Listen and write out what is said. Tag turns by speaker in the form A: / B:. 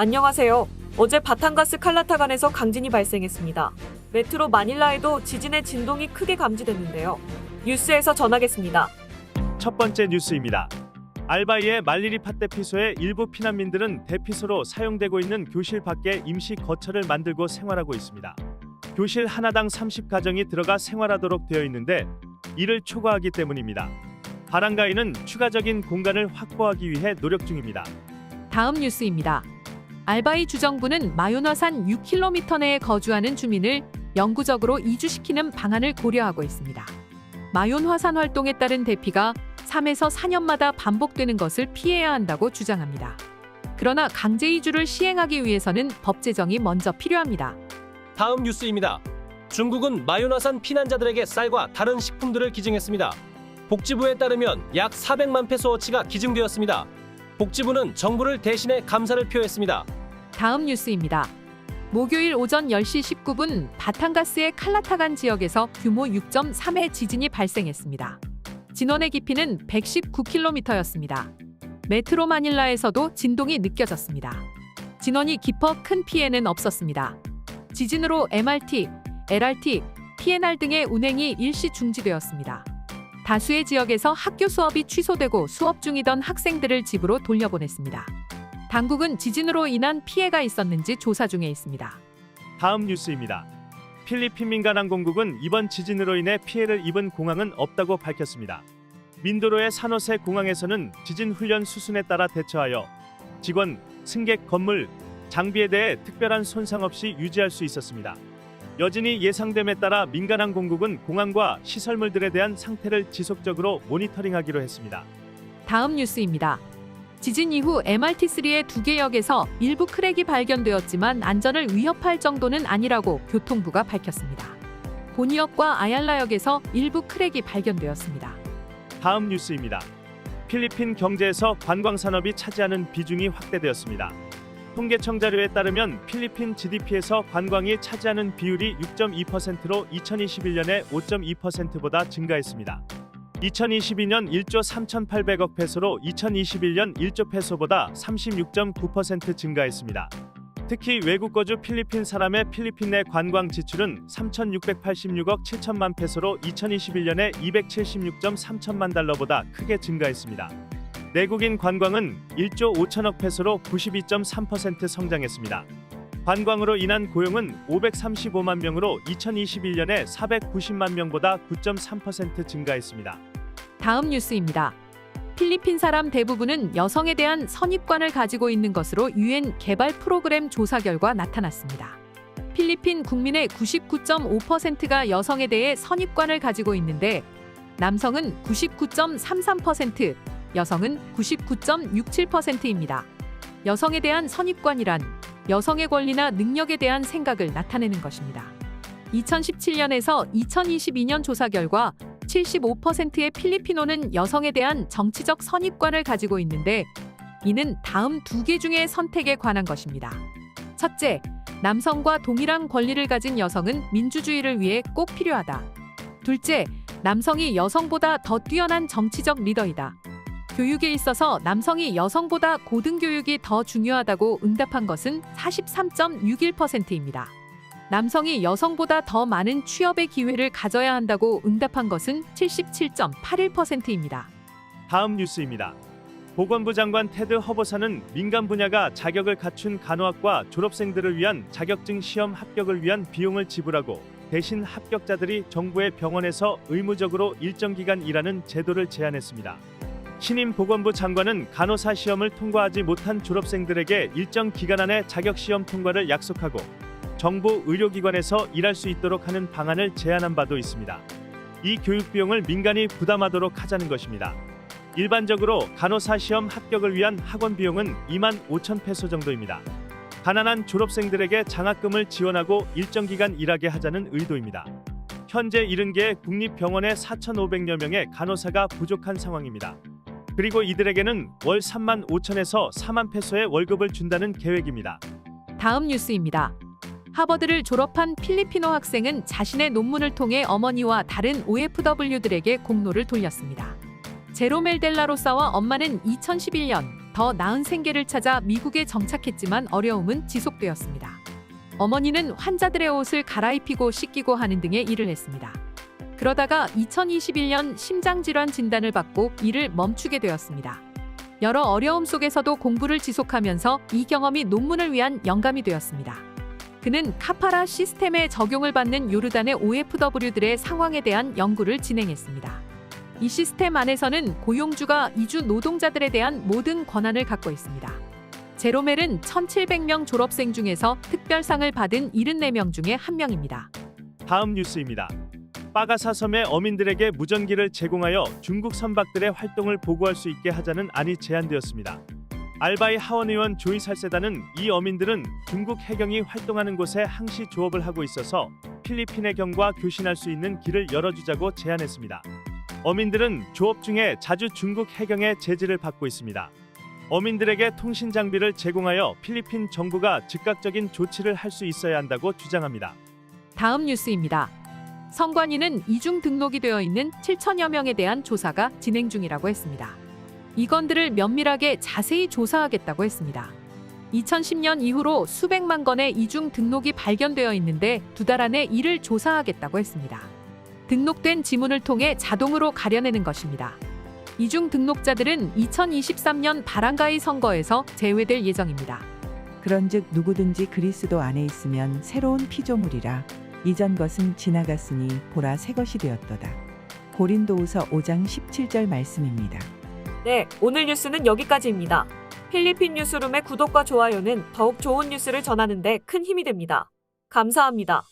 A: 안녕하세요. 어제 바탄가스 칼라타간에서 강진이 발생했습니다. 메트로 마닐라에도 지진의 진동이 크게 감지됐는데요. 뉴스에서 전하겠습니다.
B: 첫 번째 뉴스입니다. 알바이의 말리리 팟대피소의 일부 피난민들은 대피소로 사용되고 있는 교실 밖에 임시 거처를 만들고 생활하고 있습니다. 교실 하나당 30가정이 들어가 생활하도록 되어 있는데 이를 초과하기 때문입니다. 바랑가이는 추가적인 공간을 확보하기 위해 노력 중입니다.
C: 다음 뉴스입니다. 알바이 주정부는 마요나산 6km 내에 거주하는 주민을 영구적으로 이주시키는 방안을 고려하고 있습니다. 마yon 화산 활동에 따른 대피가 3에서 4년마다 반복되는 것을 피해야 한다고 주장합니다. 그러나 강제 이주를 시행하기 위해서는 법 제정이 먼저 필요합니다.
D: 다음 뉴스입니다. 중국은 마요나산 피난자들에게 쌀과 다른 식품들을 기증했습니다. 복지부에 따르면 약 400만 페소어치가 기증되었습니다. 복지부는 정부를 대신해 감사를 표했습니다.
C: 다음 뉴스입니다. 목요일 오전 10시 19분 바탄가스의 칼라타간 지역에서 규모 6.3의 지진이 발생했습니다. 진원의 깊이는 119km였습니다. 메트로 마닐라에서도 진동이 느껴졌습니다. 진원이 깊어 큰 피해는 없었습니다. 지진으로 MRT, LRT, PNR 등의 운행이 일시 중지되었습니다. 다수의 지역에서 학교 수업이 취소되고 수업 중이던 학생들을 집으로 돌려보냈습니다. 당국은 지진으로 인한 피해가 있었는지 조사 중에 있습니다.
B: 다음 뉴스입니다. 필리핀 민간항공국은 이번 지진으로 인해 피해를 입은 공항은 없다고 밝혔습니다. 민도로의 산호세 공항에서는 지진 훈련 수순에 따라 대처하여 직원, 승객, 건물, 장비에 대해 특별한 손상 없이 유지할 수 있었습니다. 여진이 예상됨에 따라 민간항공국은 공항과 시설물들에 대한 상태를 지속적으로 모니터링하기로 했습니다.
C: 다음 뉴스입니다. 지진 이후 MRT3의 2개 역에서 일부 크랙이 발견되었지만 안전을 위협할 정도는 아니라고 교통부가 밝혔습니다. 보니역과 아얄라역에서 일부 크랙이 발견되었습니다.
B: 다음 뉴스입니다. 필리핀 경제에서 관광 산업이 차지하는 비중이 확대되었습니다. 통계청 자료에 따르면 필리핀 GDP에서 관광이 차지하는 비율이 6.2%로 2021년에 5.2%보다 증가했습니다. 2022년 1조 3,800억 페소로 2021년 1조 페소보다 36.9% 증가했습니다. 특히 외국 거주 필리핀 사람의 필리핀 내 관광 지출은 3,686억 7천만 페소로 2021년에 276.3천만 달러보다 크게 증가했습니다. 내국인 관광은 1조 5천억 페소로 92.3% 성장했습니다. 관광으로 인한 고용은 535만 명으로 2021년에 490만 명보다 9.3% 증가했습니다.
C: 다음 뉴스입니다. 필리핀 사람 대부분은 여성에 대한 선입관을 가지고 있는 것으로 유엔 개발 프로그램 조사 결과 나타났습니다. 필리핀 국민의 99.5%가 여성에 대해 선입관을 가지고 있는데 남성은 99.33%, 여성은 99.67%입니다. 여성에 대한 선입관이란 여성의 권리나 능력에 대한 생각을 나타내는 것입니다. 2017년에서 2022년 조사 결과 75%의 필리피노는 여성에 대한 정치적 선입관을 가지고 있는데 이는 다음 2개 중에 선택에 관한 것입니다. 첫째, 남성과 동일한 권리를 가진 여성은 민주주의를 위해 꼭 필요하다. 둘째, 남성이 여성보다 더 뛰어난 정치적 리더이다. 교육에 있어서 남성이 여성보다 고등교육이 더 중요하다고 응답한 것은 43.61%입니다. 남성이 여성보다 더 많은 취업의 기회를 가져야 한다고 응답한 것은 77.81%입니다.
B: 다음 뉴스입니다. 보건부 장관 테드 허버사는 민간 분야가 자격을 갖춘 간호학과 졸업생들을 위한 자격증 시험 합격을 위한 비용을 지불하고 대신 합격자들이 정부의 병원에서 의무적으로 일정 기간 일하는 제도를 제안했습니다. 신임 보건부 장관은 간호사 시험을 통과하지 못한 졸업생들에게 일정 기간 안에 자격 시험 통과를 약속하고 정부 의료기관에서 일할 수 있도록 하는 방안을 제안한 바도 있습니다. 이 교육 비용을 민간이 부담하도록 하자는 것입니다. 일반적으로 간호사 시험 합격을 위한 학원 비용은 2만 5천 페소 정도입니다. 가난한 졸업생들에게 장학금을 지원하고 일정 기간 일하게 하자는 의도입니다. 현재 70개의 국립병원에 4,500여 명의 간호사가 부족한 상황입니다. 그리고 이들에게는 월 3만 5천에서 4만 페소의 월급을 준다는 계획입니다.
C: 다음 뉴스입니다. 하버드를 졸업한 필리피노 학생은 자신의 논문을 통해 어머니와 다른 OFW들에게 공로를 돌렸습니다. 제롬 엘델라로사와 엄마는 2011년 더 나은 생계를 찾아 미국에 정착했지만 어려움은 지속되었습니다. 어머니는 환자들의 옷을 갈아입히고 씻기고 하는 등의 일을 했습니다. 그러다가 2021년 심장질환 진단을 받고 일을 멈추게 되었습니다. 여러 어려움 속에서도 공부를 지속하면서 이 경험이 논문을 위한 영감이 되었습니다. 그는 카파라 시스템에 적용을 받는 요르단의 OFW들의 상황에 대한 연구를 진행했습니다. 이 시스템 안에서는 고용주가 이주 노동자들에 대한 모든 권한을 갖고 있습니다. 제로멜은 1,700명 졸업생 중에서 특별상을 받은 74명 중에 한 명입니다.
B: 다음 뉴스입니다. 빠가사 섬의 어민들에게 무전기를 제공하여 중국 선박들의 활동을 보고할 수 있게 하자는 안이 제안되었습니다. 알바이 하원의원 조이 살세다는 이 어민들은 중국 해경이 활동하는 곳에 항시 조업을 하고 있어서 필리핀 해경과 교신할 수 있는 길을 열어주자고 제안했습니다. 어민들은 조업 중에 자주 중국 해경의 제지를 받고 있습니다. 어민들에게 통신 장비를 제공하여 필리핀 정부가 즉각적인 조치를 할 수 있어야 한다고 주장합니다.
C: 다음 뉴스입니다. 선관위는 이중 등록이 되어 있는 7천여 명에 대한 조사가 진행 중이라고 했습니다. 이건들을 면밀하게 자세히 조사하겠다고 했습니다. 2010년 이후로 수백만 건의 이중 등록이 발견되어 있는데 2달 안에 이를 조사하겠다고 했습니다. 등록된 지문을 통해 자동으로 가려내는 것입니다. 이중 등록자들은 2023년 바랑가이 선거에서 제외될 예정입니다.
E: 그런즉 누구든지 그리스도 안에 있으면 새로운 피조물이라 이전 것은 지나갔으니 보라 새 것이 되었도다. 고린도후서 5장 17절 말씀입니다.
A: 네, 오늘 뉴스는 여기까지입니다. 필리핀 뉴스룸의 구독과 좋아요는 더욱 좋은 뉴스를 전하는 데 큰 힘이 됩니다. 감사합니다.